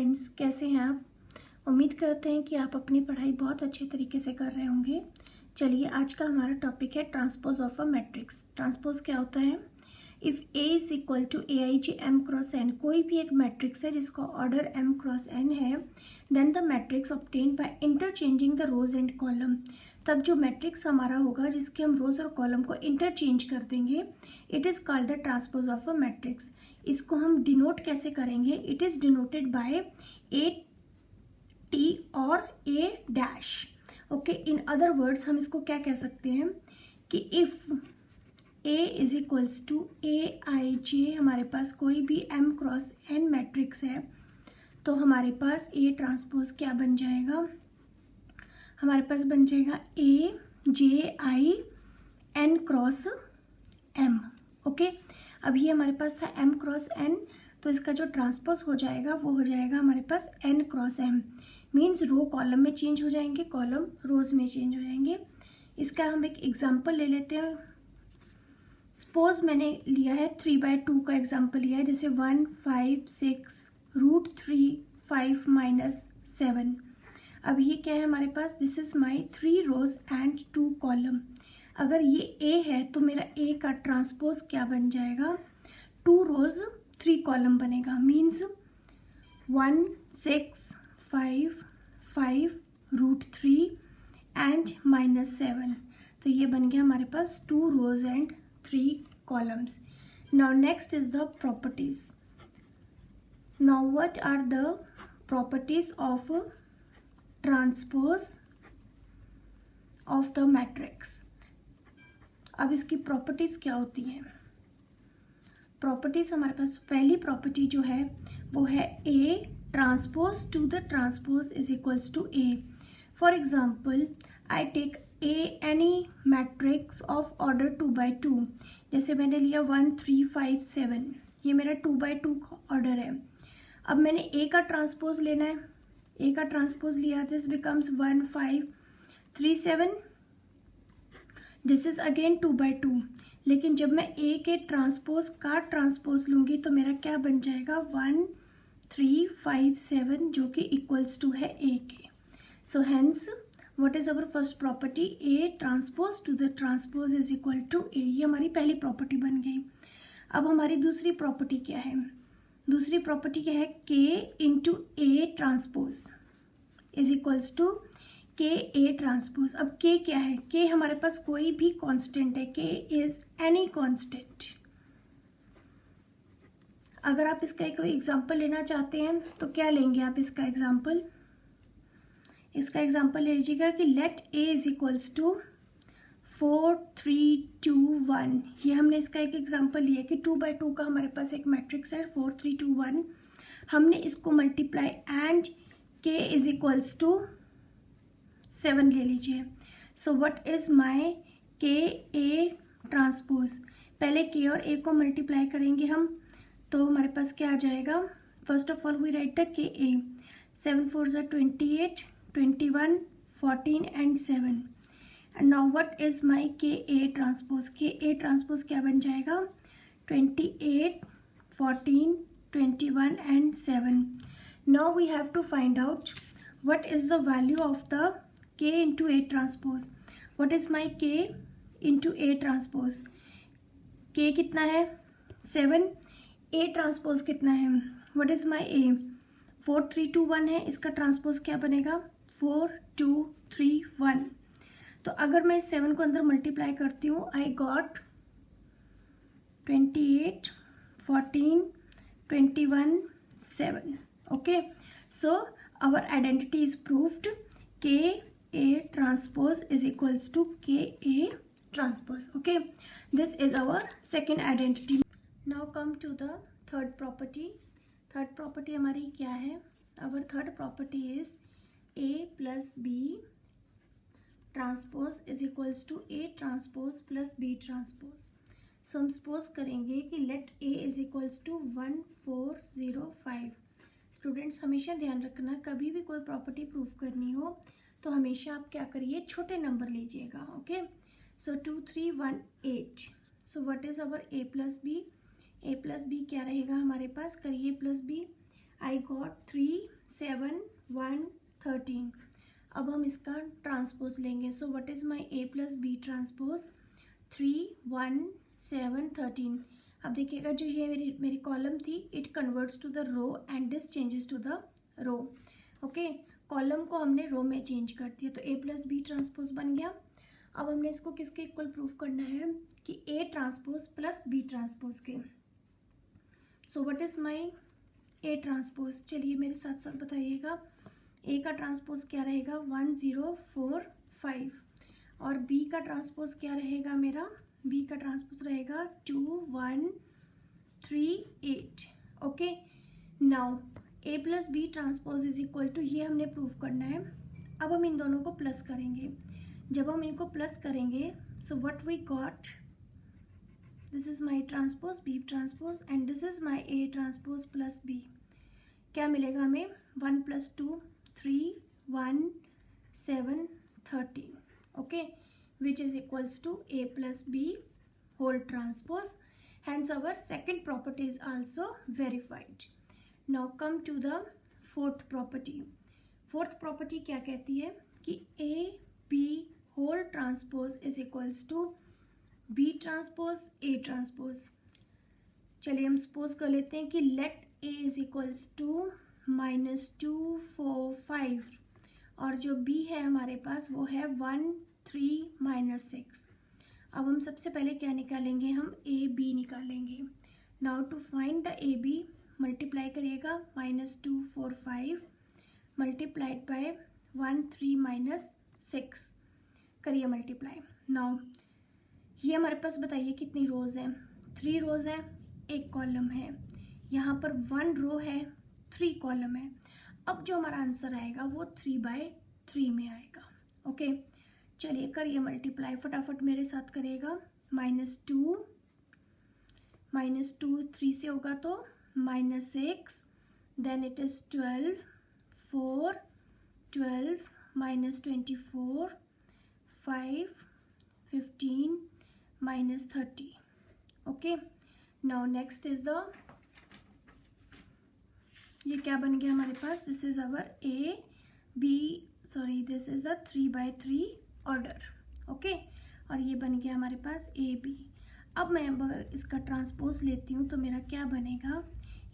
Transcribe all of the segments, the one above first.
Students, कैसे हैं आप? उम्मीद करते हैं कि आप अपनी पढ़ाई बहुत अच्छे तरीके से कर रहे होंगे। चलिए, आज का हमारा टॉपिक है transpose of a matrix. Transpose क्या होता है? If A is equal to A I J M cross N, कोई भी एक मैट्रिक्स है जिसका ऑर्डर एम क्रॉस एन है, then the matrix obtained by interchanging the rows and column. तब जो मैट्रिक्स हमारा होगा जिसके हम रोज और कॉलम को इंटरचेंज कर देंगे, it is called the transpose of a matrix. इसको हम डिनोट कैसे करेंगे? It is denoted by A T और A dash. Okay, in other words हम इसको क्या कह सकते हैं कि if A is equals to A I J, हमारे पास कोई भी एम क्रॉस एन मैट्रिक्स है, तो हमारे पास ए ट्रांसपोज क्या बन जाएगा? हमारे पास बन जाएगा A J I N cross M. Okay, अब ये हमारे पास था एम क्रॉस एन, तो इसका जो ट्रांसपोज हो जाएगा वो हो जाएगा हमारे पास N cross M. Means row column में चेंज हो जाएंगे, कॉलम रोज में चेंज हो जाएंगे। इसका हम एक एग्जांपल ले लेते हैं। सपोज मैंने लिया है 3/2 का एग्जांपल लिया है, जैसे 1 5 6 √3 5 - 7। अब ये क्या है हमारे पास? This is my 3 rows and 2 column. अगर ये ए है तो मेरा ए का ट्रांसपोज क्या बन जाएगा? 2 रोज 3 कॉलम बनेगा। Means 1 6 5 5 √3 and -7। तो ये बन गया हमारे पास 2 रोज and 3 columns. Now next is the properties. Now what are the properties of transpose of the matrix? अब इसकी प्रॉपर्टीज क्या होती हैं? प्रॉपर्टीज हमारे पास पहली प्रॉपर्टी जो है वो है A transpose to the transpose is equals to A. For example, I take a any matrix of order 2/2। जैसे मैंने लिया 1 3 5 7, ये मेरा 2/2 का ऑर्डर है। अब मैंने ए का ट्रांसपोज लेना है, ए का ट्रांसपोज लिया, this becomes 1 5 3 7, this is again 2/2। लेकिन जब मैं ए के ट्रांसपोज का ट्रांसपोज लूँगी तो मेरा क्या बन जाएगा? 1 3 5 7, जो कि इक्वल्स टू है ए के। So hence what is our first property? A transpose to the transpose is equal to A। ये हमारी पहली प्रॉपर्टी बन गई। अब हमारी दूसरी प्रॉपर्टी क्या है? दूसरी प्रॉपर्टी क्या है? K into A transpose is equals to K A transpose. अब K क्या है? K हमारे पास कोई भी कांस्टेंट है, K इज एनी कांस्टेंट। अगर आप इसका कोई एग्जांपल लेना चाहते हैं तो क्या लेंगे आप इसका एग्जांपल? इसका एग्जांपल ले लीजिएगा कि let A is equals to 4 3 2 1। ये हमने इसका एक एग्जांपल लिया कि 2/2 का हमारे पास एक मैट्रिक्स है 4 3 2 1। हमने इसको मल्टीप्लाई एंड के इज इक्वल्स टू 7 ले लीजिए। सो व्हाट इज माय के ए ट्रांसपोज? पहले के और ए को मल्टीप्लाई करेंगे हम, तो हमारे पास क्या आ जाएगा? First of all we write the K A. 7 4 = 28, 21 14 and 7। and now what is my KA transpose? KA transpose क्या बन जाएगा? 28 14 21 and 7। now we have to find out what is the value of the K into A transpose. what is my K into A transpose? K कितना है? 7। A transpose कितना है? what is my A? 4 3 2 1 है, इसका transpose क्या बनेगा? 4 2 3 1। तो अगर मैं इस 7 को अंदर मल्टीप्लाई करती हूँ, I got 28 14 21 7। Okay, so our identity is proved. K A transpose is equals to K A transpose. Okay, this is our second identity. Now come to the third property. Third property हमारी क्या है? Our third property is A plus B transpose is equals to A transpose plus B transpose. So हम suppose करेंगे कि let A is equals to 1 4 0 5। Students, हमेशा ध्यान रखना, कभी भी कोई प्रॉपर्टी प्रूफ करनी हो तो हमेशा आप क्या करिए? छोटे नंबर लीजिएगा। Okay, so 2 3 1 8। So what is our A plus B? A plus B क्या रहेगा हमारे पास? करिए प्लस B। I got 3 7 1 13। अब हम इसका ट्रांसपोज लेंगे। So what is my A plus B transpose? 3 1 7 13। अब देखिएगा जो ये मेरी कॉलम थी, it converts to the row and this changes to the row. Okay, column को हमने रो में चेंज कर दिया, तो ए प्लस बी ट्रांसपोज बन गया। अब हमने इसको किसके इक्वल प्रूफ करना है कि A transpose plus B transpose के। So what is my A transpose? चलिए मेरे साथ साथ बताइएगा। ए का ट्रांसपोज क्या रहेगा? 1 0 4 5। और बी का ट्रांसपोज क्या रहेगा मेरा? बी का ट्रांसपोज रहेगा 2 1 3 8। Okay, now A plus B transpose is equal to, ये हमने प्रूव करना है। अब हम इन दोनों को प्लस करेंगे। जब हम इनको प्लस करेंगे, so what we got, this is my transpose B transpose and this is my A transpose plus B. क्या मिलेगा हमें? 1 + 2 3 1 7 13। Okay, which is equals to a plus b whole transpose. Hence our second property is also verified. Now come to the fourth property. Fourth property क्या कहती है कि a b whole transpose is equals to b transpose a transpose. चलिए हम suppose कर लेते हैं कि let a is equals to -2 4 5 और जो b है हमारे पास वो है 1 3 -6। अब हम सबसे पहले क्या निकालेंगे? हम ए बी निकालेंगे। Now to find the A B, multiply करिएगा -2 4 5 मल्टीप्लाइड बाय 1 3 -6 करिए मल्टीप्लाई। नाउ ये हमारे पास बताइए कितनी रोज हैं? 3 रोज है, एक कॉलम है। यहाँ पर 1 रो है, 3 कॉलम है। अब जो हमारा आंसर आएगा वो 3/3 में आएगा। ओके, चलिए करिए मल्टीप्लाई, फटाफट मेरे साथ करिएगा। -2 3 से होगा तो -6, then it is 12 4 12 -24 5 15 -30। Okay, now next is the, ये क्या बन गया हमारे पास? This is our A B, sorry this is the 3/3 order. Okay, और ये बन गया हमारे पास ए बी। अब मैं अगर इसका ट्रांसपोज लेती हूँ तो मेरा क्या बनेगा?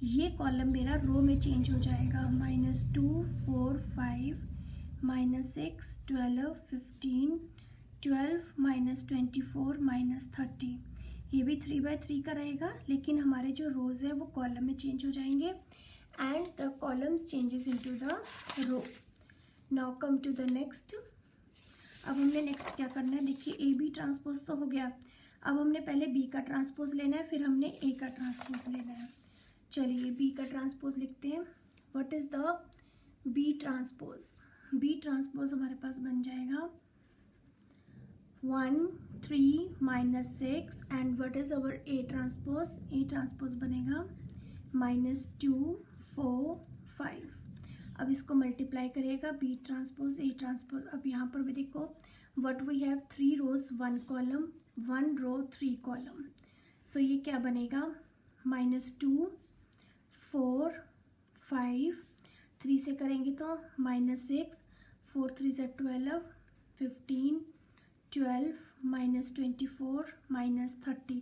ये कॉलम मेरा रो में चेंज हो जाएगा। -2 4 5 -6 12 15 12 -24 -30। ये भी 3/3 का रहेगा, लेकिन हमारे जो रोज है वो कॉलम में चेंज हो जाएंगे and the columns changes into the row. Now come to the next. अब हमने नेक्स्ट क्या करना है? देखिए ए बी ट्रांसपोज तो हो गया, अब हमने पहले बी का ट्रांसपोज लेना है, फिर हमने ए का ट्रांसपोज लेना है। चलिए बी का ट्रांसपोज लिखते हैं। What is the B transpose? B transpose हमारे पास बन जाएगा 1 3 -6 and what is our A transpose? A transpose बनेगा -2 4 5। अब इसको मल्टीप्लाई करिएगा, बी ट्रांसपोज ए ट्रांसपोज। अब यहाँ पर भी देखो what we have 3 rows 1 column, 1 row 3 column. So ये क्या बनेगा? -2 4 5 3 से करेंगे तो -6 4 3 से 12 15 12 -24 -30।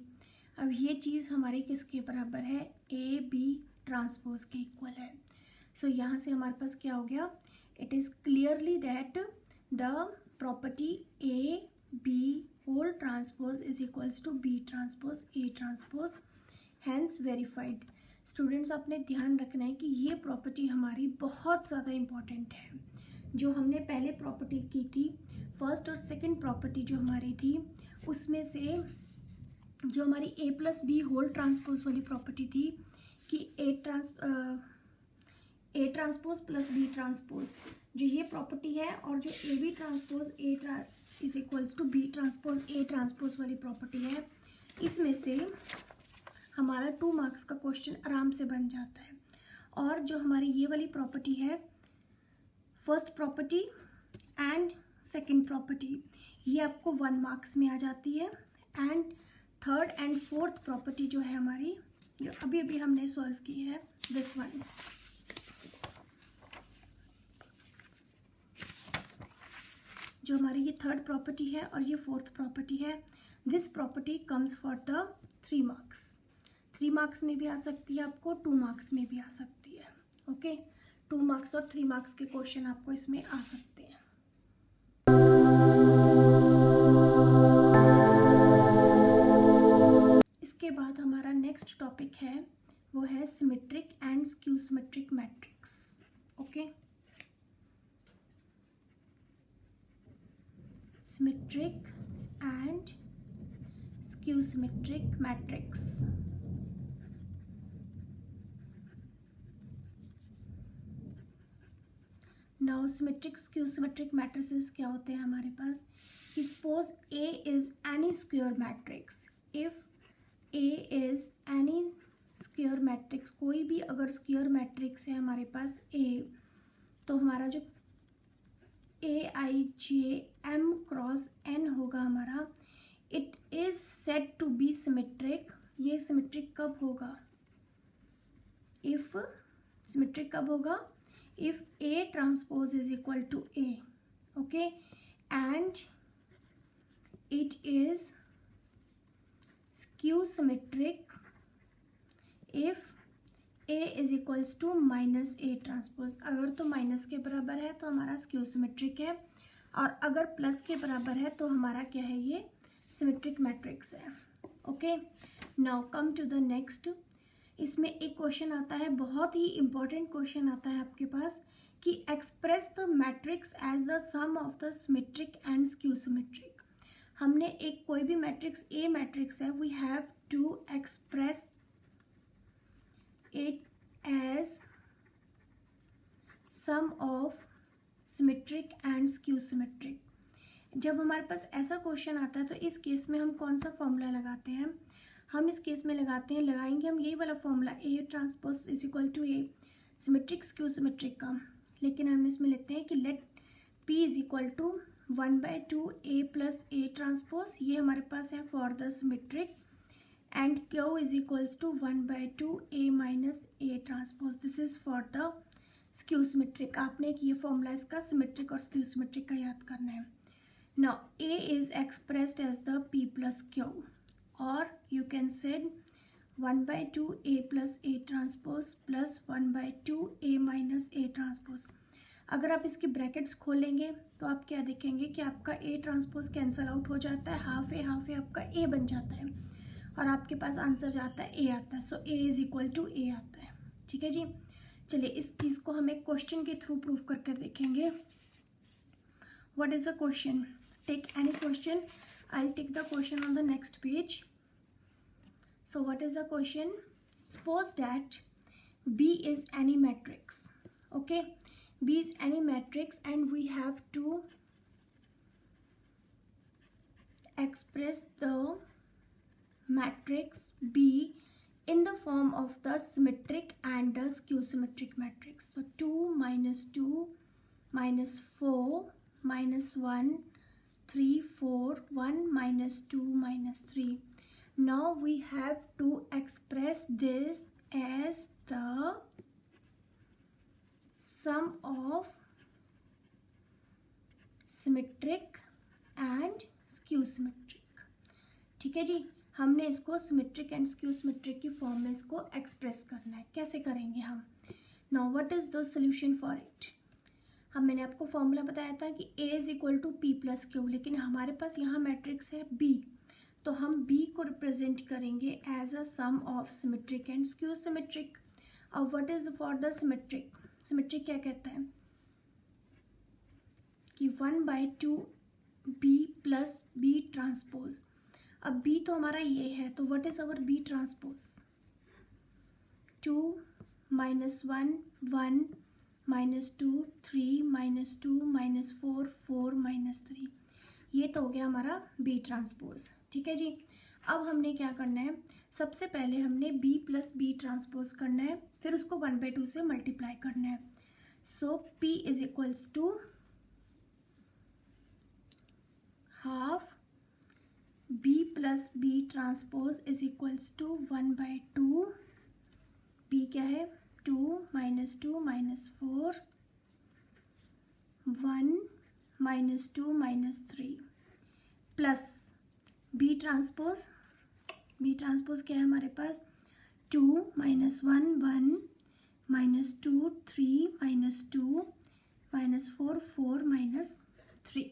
अब ये चीज़ हमारी किसके बराबर है? ए बी ट्रांसपोज के इक्वल है। सो यहाँ से हमारे पास क्या हो गया? It is clearly that the property A B whole transpose is equals to B transpose A transpose, hence verified. Students आपने ध्यान रखना है कि ये प्रॉपर्टी हमारी बहुत ज़्यादा इम्पॉर्टेंट है। जो हमने पहले प्रॉपर्टी की थी, फर्स्ट और सेकंड प्रॉपर्टी जो हमारी थी, उसमें से जो हमारी A plus B whole transpose वाली प्रॉपर्टी थी कि A transpose plus B transpose, जो ये प्रॉपर्टी है, और जो A B transpose is equals to B transpose A transpose वाली प्रॉपर्टी है, इसमें से हमारा 2 मार्क्स का क्वेश्चन आराम से बन जाता है। और जो हमारी ये वाली प्रॉपर्टी है, first property and second property, ये आपको 1 मार्क्स में आ जाती है। And third and fourth property जो है हमारी, जो अभी अभी हमने सॉल्व की है, दिस वन। जो हमारी ये थर्ड प्रॉपर्टी है और ये फोर्थ प्रॉपर्टी है, this property comes for the 3 marks. 3 marks में भी आ सकती है आपको, 2 मार्क्स में भी आ सकती है। ओके, 2 मार्क्स और 3 मार्क्स के क्वेश्चन आपको इसमें आ सकते हैं। इसके बाद हमारा नेक्स्ट टॉपिक है वो है symmetric and skew symmetric matrix. Okay, symmetric and skew symmetric matrix. Now symmetric skew symmetric matrices क्या होते हैं हमारे पास? Suppose A is any square matrix. If A is any square matrix, कोई भी अगर स्क्वायर मैट्रिक्स है हमारे पास A, तो हमारा जो AIJ M×N होगा हमारा, it is said to be symmetric. ये सिमेट्रिक कब होगा? इफ सिमेट्रिक कब होगा? If A transpose is equal to A, okay, and it is skew symmetric if A is equals to minus A transpose। अगर तो minus के बराबर है तो हमारा स्क्यू सिमेट्रिक है, और अगर प्लस के बराबर है तो हमारा क्या है? ये सिमेट्रिक मैट्रिक्स है। Okay, now come to the next. इसमें एक क्वेश्चन आता है, बहुत ही इंपॉर्टेंट क्वेश्चन आता है आपके पास, कि express the matrix as the sum of the symmetric and skew symmetric. हमने एक कोई भी मैट्रिक्स ए मैट्रिक्स है, we have to express it as sum of symmetric and skew symmetric. जब हमारे पास ऐसा क्वेश्चन आता है तो इस केस में हम कौन सा फॉर्मूला लगाते हैं? हम इस केस में लगाएंगे हम यही वाला formula, A transpose is equal to A symmetric skew symmetric का। लेकिन हम इसमें लिखते हैं कि let P is equal to 1/2 A plus A transpose, ये हमारे पास है for the symmetric, and Q is equals to 1/2 A minus A transpose, this is for the skew symmetric. आपने एक ये फॉर्मूला इसका सिमेट्रिक और स्क्यू सिमेट्रिक का याद करना है। Now A is expressed as the P plus Q, or you can say 1/2 A plus A transpose plus 1/2 A minus A transpose। अगर आप इसकी ब्रैकेट्स खोलेंगे तो आप क्या देखेंगे कि आपका A ट्रांसपोज कैंसल आउट हो जाता है, हाफ ए आपका A बन जाता है, और आपके पास आंसर जाता है A आता है। So A is equal to A आता है। ठीक है जी, चलिए इस चीज़ को हम एक क्वेश्चन के थ्रू प्रूफ करके देखेंगे। What is a question? Take any question, I'll take the question on the next page. So what is the question? Suppose that B is any matrix. Okay, B is any matrix and we have to express the matrix B in the form of the symmetric and the skew symmetric matrix. So 2 minus 2 minus 4 minus 1 3 4 1 minus 2 minus 3. Now we have to express this as the sum of symmetric and skew symmetric। ठीक है जी, हमने इसको symmetric and skew symmetric की form में इसको express करना है। कैसे करेंगे हम? Now what is the solution for it? मैंने आपको फॉर्मूला बताया था कि A is equal to P plus Q, लेकिन हमारे पास यहाँ मैट्रिक्स है B, तो हम B को रिप्रेजेंट करेंगे as a sum of symmetric and skew symmetric. अब what is for the symmetric? Symmetric क्या कहता है कि 1/2 B प्लस B ट्रांसपोज। अब B तो हमारा ये है, तो what is our B transpose? 2 minus 1 1 minus 2 3 minus 2 minus 4 4 minus 3, ये तो हो गया हमारा B ट्रांसपोज। ठीक है जी, अब हमने क्या करना है? सबसे पहले हमने B प्लस B ट्रांसपोज करना है, फिर उसको 1/2 से मल्टीप्लाई करना है। So P is equals to half B plus B transpose is equals to 1/2, B क्या है? 2 minus 2 minus 4 1 -2 -3 plus B transpose क्या है हमारे पास 2 -1 1 -2 3 -2 -4 4 -3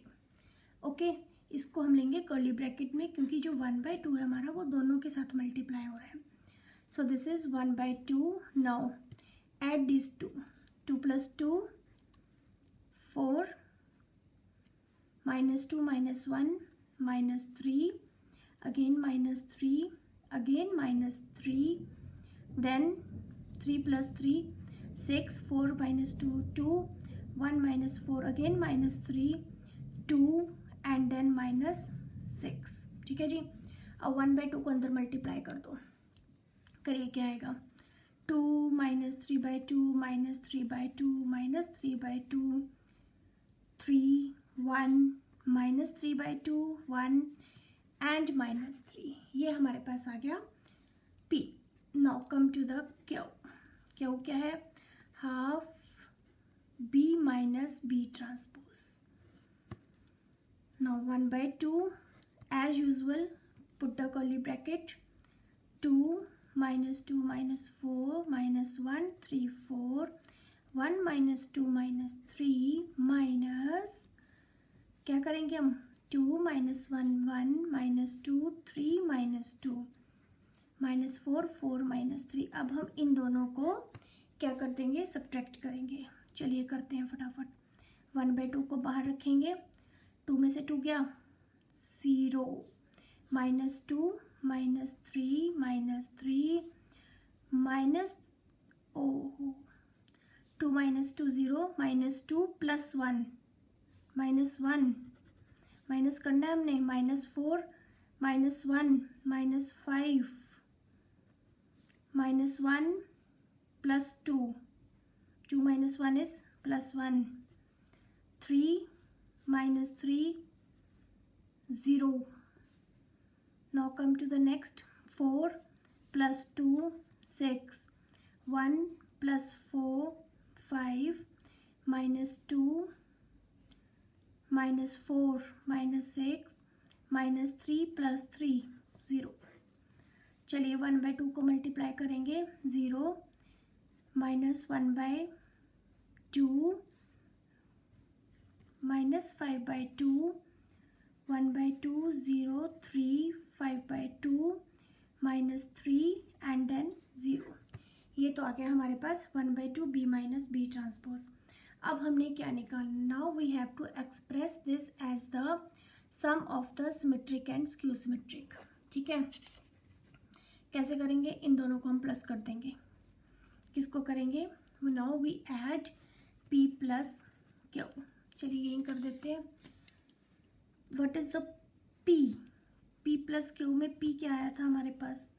ओके। इसको हम लेंगे कर्ली ब्रैकेट में क्योंकि जो 1/2 है हमारा वो दोनों के साथ मल्टीप्लाई हो रहा है। So this is 1/2। Now add this 2 + 2 4 -2 -1 -3 again -3 again -3 then 3 + 3 6 4 -2 2 1 -4 again -3 2 and then -6। ठीक है जी। अब 1/2 को अंदर मल्टीप्लाई कर दो, करिए क्या आएगा 2 -3/2 -3/2 -3/2 3 1 -3/2 1 एंड -3। ये हमारे पास आ गया P। Now come to the Q क्या है half B - B transpose. Now 1/2 as usual put the curly bracket 2 -2 -4 -1 3 4 1 -2 -3 minus क्या करेंगे हम 2 -1 1 -2 3 -2 -4 4 -3। अब हम इन दोनों को क्या कर देंगे सब्ट्रैक्ट करेंगे। चलिए करते हैं फटाफट। 1/2 को बाहर रखेंगे, 2 में से 2 गया 0 -2 -3 -3 2 -2 0 -2 + 1 -1 माइनस करना है हमने -4 -1 -5 -1 + 2 2 - 1 is +1 3 -3 0। now come to the next 4 + 2 6 1 + 4 5 -2 -4 -6 -3 + 3 0। चलिए 1/2 को मल्टीप्लाई करेंगे 0 -1/2 -5/2 1/2 0 3 5/2 -3 एंड देन 0। ये तो आ गया हमारे पास 1/2 B - B ट्रांसपोज। अब हमने क्या निकालना now we have to express this as the sum of the symmetric and skew symmetric. ठीक है, कैसे करेंगे इन दोनों को हम प्लस कर देंगे। किसको करेंगे now we add P + Q। चलिए यही कर देते हैं। What is the P + Q में P क्या आया था हमारे पास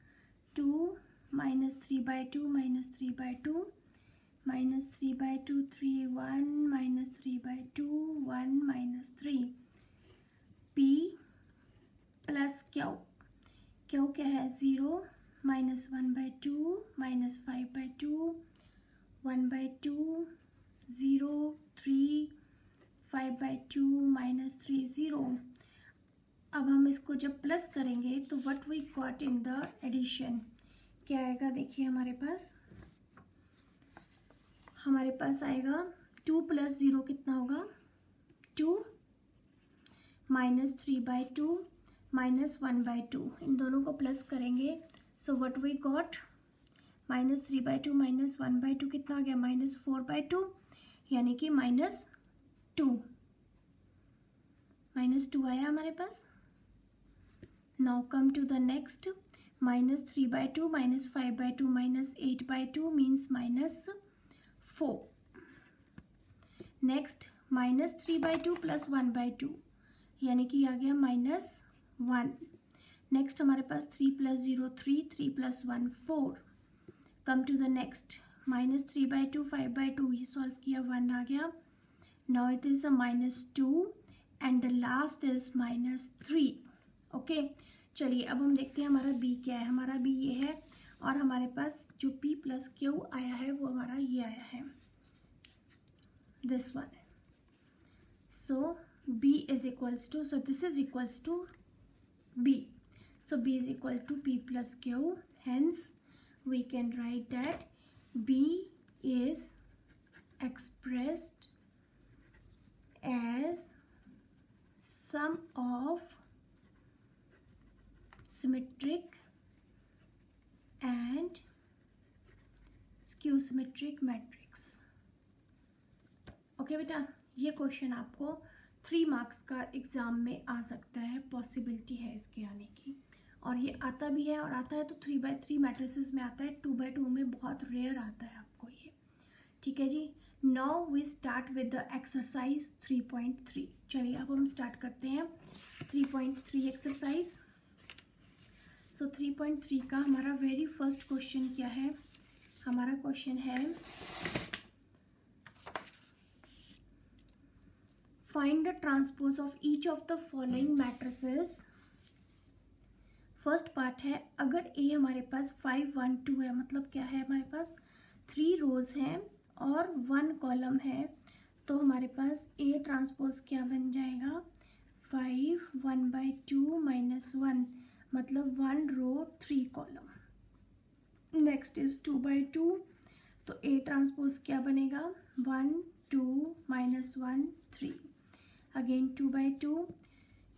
2 -3/2 -3/2 -3/2 3 1 -3/2 1 -3 P + Q क्या है 0 -1/2 -5/2 1/2 0 3 5/2 -3 0। अब हम इसको जब प्लस करेंगे तो what we got in the addition क्या आएगा देखिए हमारे पास आएगा 2 + 0 कितना होगा 2 -3/2 -1/2 इन दोनों को प्लस करेंगे। सो व्हाट वी गॉट -3/2 -1/2 कितना आ गया -4/2 यानी कि -2 आया हमारे पास। Now come to the next -3/2 -5/2 -8/2 means -4। Next -3/2 + 1/2 यानी कि आ गया -1। नेक्स्ट हमारे पास 3 + 0 3 3 + 1 4। कम टू द नेक्स्ट -3/2 5/2 ये सॉल्व किया 1 आ गया। Now it is -2 and the last is -3। Okay, चलिए अब हम देखते हैं हमारा B क्या है। हमारा B ये है और हमारे पास जो P + Q आया है वो हमारा ये आया है this one. So B is equals to, so this is equals to B. So B is equal to P plus Q. Hence, we can write that B is expressed as sum of symmetric and skew symmetric matrix. Okay बेटा, ये question आपको 3 marks का exam में आ सकता है, possibility है इसके आने की, और ये आता भी है, और आता है तो 3x3 मैट्रिसेस में आता है, 2x2 में बहुत रेयर आता है आपको ये, ठीक है जी। Now we start with the exercise 3.3। चलिए अब हम स्टार्ट करते हैं 3.3 एक्सरसाइज। सो 3.3 का हमारा वेरी फर्स्ट क्वेश्चन क्या है? हमारा क्वेश्चन है find the transpose of each of the following matrices. First part है, अगर ए हमारे पास 5 1 2 है, मतलब क्या है, हमारे पास 3 रोज हैं और 1 कॉलम है, तो हमारे पास ए ट्रांसपोज क्या बन जाएगा? 5 1/2 - 1, मतलब 1 रो 3 कॉलम। नेक्स्ट इज 2/2, तो ए ट्रांसपोज क्या बनेगा? 1 2 - 1 3। अगेन 2/2,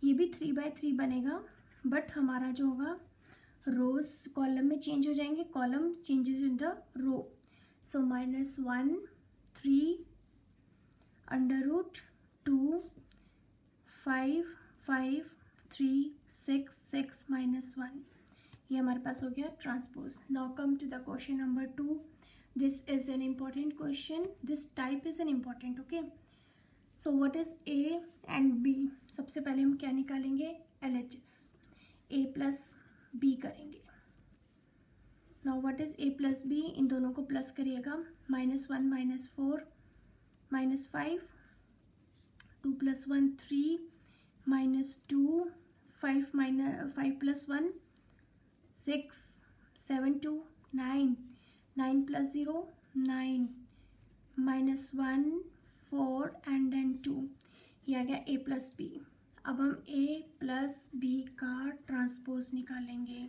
ये भी 3/3 बनेगा, बट हमारा जो होगा रोज कॉलम में चेंज हो जाएंगे, column changes in the row. So -1 3 √2 5 5 3 6 6 -1, ये हमारे पास हो गया transpose. Now come to the question number 2। This is an important question, this type is an important, okay. So what is A and B? सबसे पहले हम क्या निकालेंगे? LHS, a प्लस बी करेंगे। Now what is a plus B? इन दोनों को plus करिएगा, -1 -4 -5 2 + 1 3 -2 5 + 1 6 7 2 9 9 + 0 9 -1 4 एंड देन 2, ये आ गया a प्लस बी। अब हम a प्लस बी का ट्रांसपोज निकालेंगे।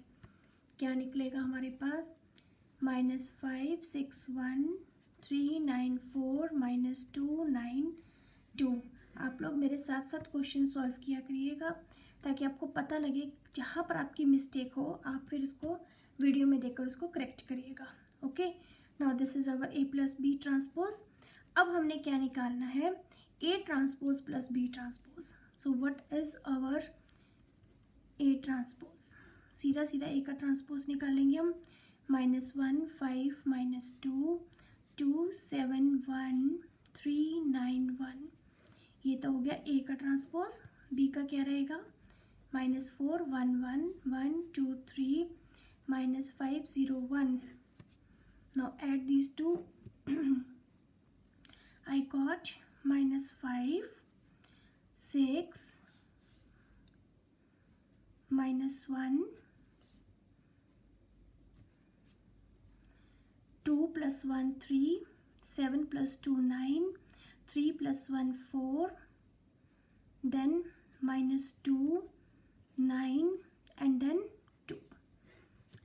क्या निकलेगा हमारे पास? -5 6 1 3 9 4 -2 9 2। आप लोग मेरे साथ साथ क्वेश्चन सॉल्व किया करिएगा, ताकि आपको पता लगे जहाँ पर आपकी मिस्टेक हो, आप फिर उसको वीडियो में देखकर उसको करेक्ट करिएगा, okay. Now this is our a plus B transpose. अब हमने क्या निकालना है? A transpose plus B transpose. So what is our A transpose? सीधा सीधा A का ट्रांसपोज निकालेंगे हम। -1 5 -2 2 7 1 3 9 1, ये तो हो गया A का ट्रांसपोज। B का क्या रहेगा? -4 1 1 1 2 3 -5 0 1। Now add these two. I got -5 6 -1 2 + 1 3 7 + 2 9 3 + 1 4 then -2 9 and then 2,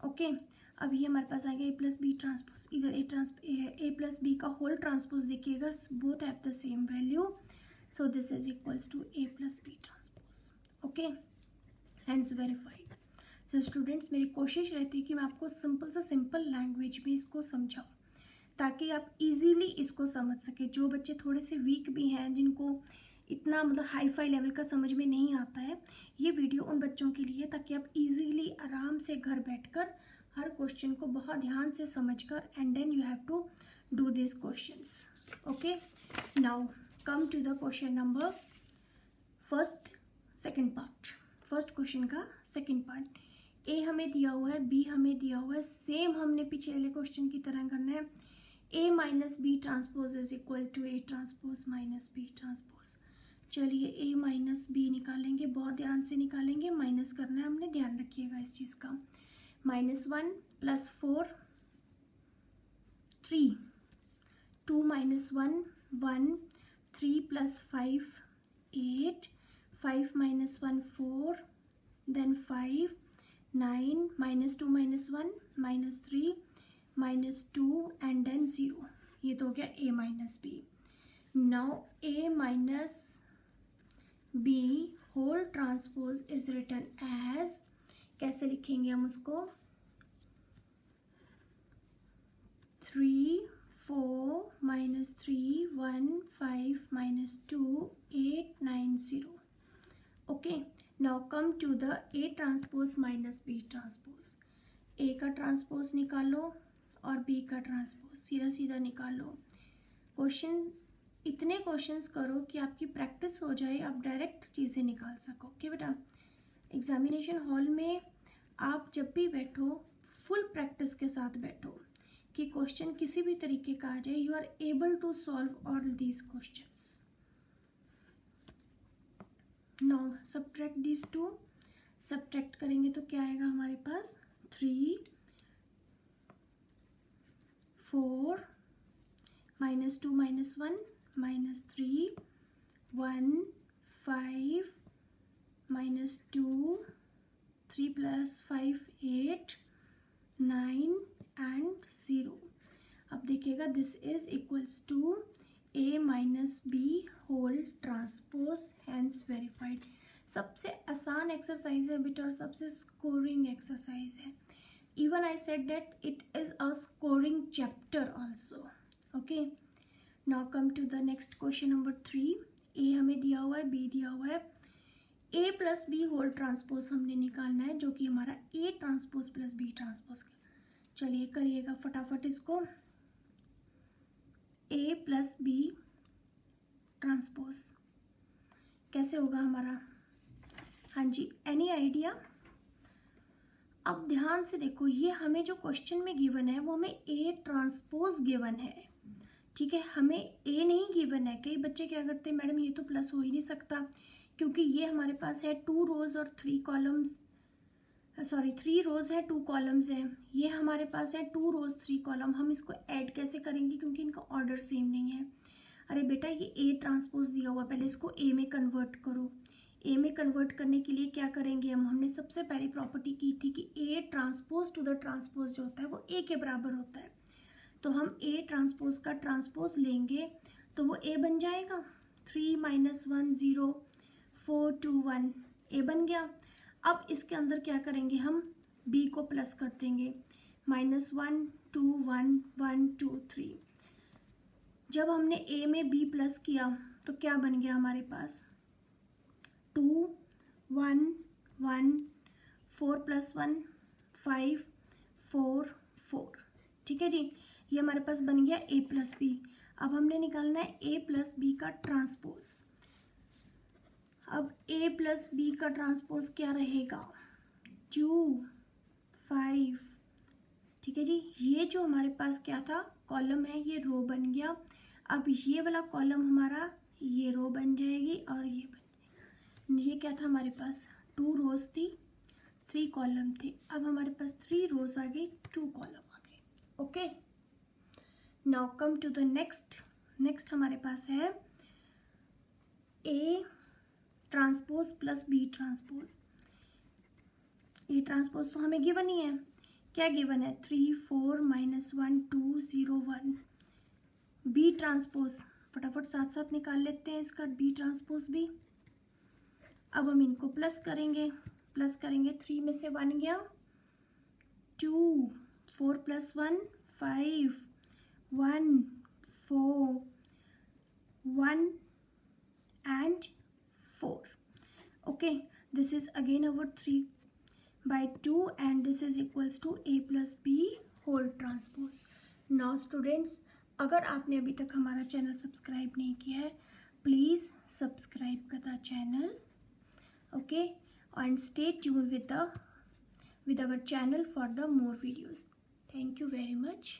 okay. अब ये हमारे पास आ गया A प्लस बी ट्रांसपोज। इधर A प्लस बी का होल ट्रांसपोज देखिएगा, both have the same value, so this is equals to A plus B transpose, okay. Hence verified. So students, मेरी कोशिश रहती है कि मैं आपको सिंपल से सिंपल लैंग्वेज में इसको समझाऊँ, ताकि आप इजीली इसको समझ सके। जो बच्चे थोड़े से वीक भी हैं, जिनको इतना मतलब हाई फाई लेवल का समझ में नहीं आता है, ये वीडियो उन बच्चों के लिए, ताकि आप इजीली आराम से घर बैठकर हर क्वेश्चन को बहुत ध्यान से समझकर and then you have to do this questions, okay. Now come to the question number second part. First question का सेकंड पार्ट। ए हमें दिया हुआ है, बी हमें दिया हुआ है, सेम हमने पिछले क्वेश्चन की तरह करना है। A minus B transpose is equal to A transpose minus B transpose. चलिए A माइनस बी निकालेंगे, बहुत ध्यान से निकालेंगे, माइनस करना है हमने, ध्यान रखिएगा इस चीज़ का। -1 + 4 3 2 - 1 1 3 + 5 8, 5 minus 1 4, then 5, 9, minus 2 minus 1, minus 3, minus 2 and then 0. ये तो हो गया a minus b. Now a minus b whole transpose is written as, कैसे लिखेंगे हम उसको, 3, 4 minus 3, 1, 5 minus 2, 8, 9, 0. Okay, now come to the A transpose minus B transpose. A का transpose निकालो और B का ट्रांसपोज सीधा सीधा निकालो. क्वेश्चंस, इतने क्वेश्चंस करो कि आपकी प्रैक्टिस हो जाए, आप डायरेक्ट चीज़ें निकाल सको. ओके बेटा, एग्जामिनेशन हॉल में आप जब भी बैठो फुल प्रैक्टिस के साथ बैठो कि क्वेश्चन किसी भी तरीके का आ जाए, you are able to solve all these questions. Now subtract these two. Subtract करेंगे तो क्या आएगा हमारे पास, 3, 4, minus 2 minus 1, minus 3, 1, 5, minus 2, 3 plus 5, 8, 9 and 0. अब देखिएगा दिस is equals to a minus b whole transpose, hence verified. सबसे आसान एक्सरसाइज है बेटा और सबसे स्कोरिंग एक्सरसाइज है. Even I said that it is a scoring chapter also. Okay, now come to the next question number 3. a हमें दिया हुआ है, b दिया हुआ है. a plus B whole transpose हमने निकालना है, जो कि हमारा a transpose plus b transpose. चलिए करिएगा फटाफट इसको. a प्लस बी ट्रांसपोज कैसे होगा हमारा, हाँ जी, एनी आइडिया. अब ध्यान से देखो, ये हमें जो क्वेश्चन में गिवन है वो हमें a ट्रांसपोज गिवन है. ठीक है, हमें a नहीं गिवन है. कई बच्चे क्या करते हैं, मैडम ये तो प्लस हो ही नहीं सकता क्योंकि ये हमारे पास है 2 रोज और 3 कॉलम्स, सॉरी 3 रोज है 2 कॉलम्स है. ये हमारे पास है 2 रोज 3 कॉलम. हम इसको ऐड कैसे करेंगे क्योंकि इनका ऑर्डर सेम नहीं है. अरे बेटा ये a ट्रांसपोज दिया हुआ, पहले इसको a में कन्वर्ट करो. a में कन्वर्ट करने के लिए क्या करेंगे हमने सबसे पहली प्रॉपर्टी की थी कि a transpose to the transpose जो होता है वो a के बराबर होता है. तो हम a ट्रांसपोज का ट्रांसपोज लेंगे तो वो a बन जाएगा. 3 minus 1 0, 4 2 1, a बन गया. अब इसके अंदर क्या करेंगे हम, b को प्लस कर देंगे. -1 2 1 1 2 3. जब हमने a में b प्लस किया तो क्या बन गया हमारे पास, 2 1 1, 4 + 1 5 4 4. ठीक है जी, ये हमारे पास बन गया a प्लस बी. अब हमने निकालना है a प्लस बी का ट्रांसपोज. अब a प्लस बी का ट्रांसपोज क्या रहेगा, 2 5. ठीक है जी, ये जो हमारे पास क्या था कॉलम है ये रो बन गया. अब ये वाला कॉलम हमारा ये रो बन जाएगी और ये बन जाएगी. ये क्या था हमारे पास, 2 रोज थी 3 कॉलम थे. अब हमारे पास 3 रोज आ गई 2 कॉलम आ गए. Okay, now come to the next हमारे पास है a transpose plus B transpose. A transpose तो हमें गिवन ही है. क्या गिवन है, 3 4 -1 2 0 1. बी ट्रांसपोज फटाफट साथ साथ निकाल लेते हैं इसका, बी ट्रांसपोज भी. अब हम इनको प्लस करेंगे 3 में से 1 गया, 2 4 + 1 5 1 4 1 and 4. Okay, this is again our 3/2 and this is equals to a plus b whole transpose. Now students, अगर आपने अभी तक हमारा चैनल सब्सक्राइब नहीं किया है प्लीज़ सब्सक्राइब कर the channel. Okay, and stay tuned with our channel for the more videos. Thank you very much.